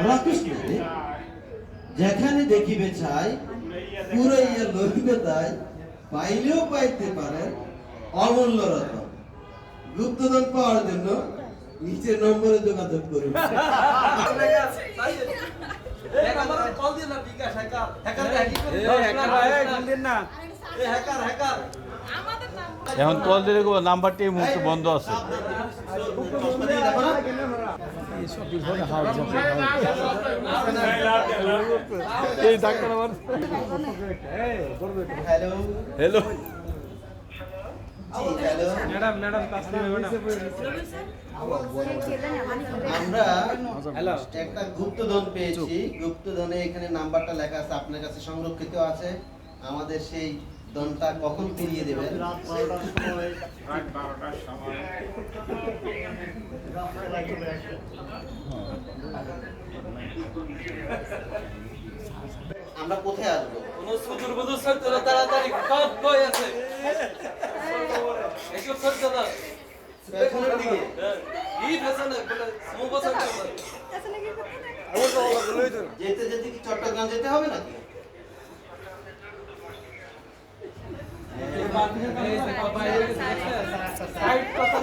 রাকৃষ্ণ যেখানে দেখিবে চাই পুরাইয়া লইবে তাই পাইলেও পাইতে পারেন অমূল্য রতন। গুপ্তধন পাওয়ার জন্য নিচের নম্বরে যোগাযোগ করুন। এখন কল দিলে নাম্বারটি মুহূর্তে বন্ধ আছে। এই ডাক্তার আমার হ্যালো হ্যালো ম্যাডাম আমরা একটা গুপ্তধন পেয়েছি। গুপ্তধনে এখানে নাম্বারটা লেখা আছে, আপনার কাছে সংরক্ষিত আছে। আমাদের সেই ধনটা কখন ফিরিয়ে দেবেন? রাত 12টার সময়। আমরা কোথায় আসবো? তাড়াতাড়ি সব বই আছে এসব সব না পেছনের দিকে। এই পেছনে মোবাইল যেতে যেতে কি চট্টগ্রাম যেতে হবে নাকি? সাইড কথা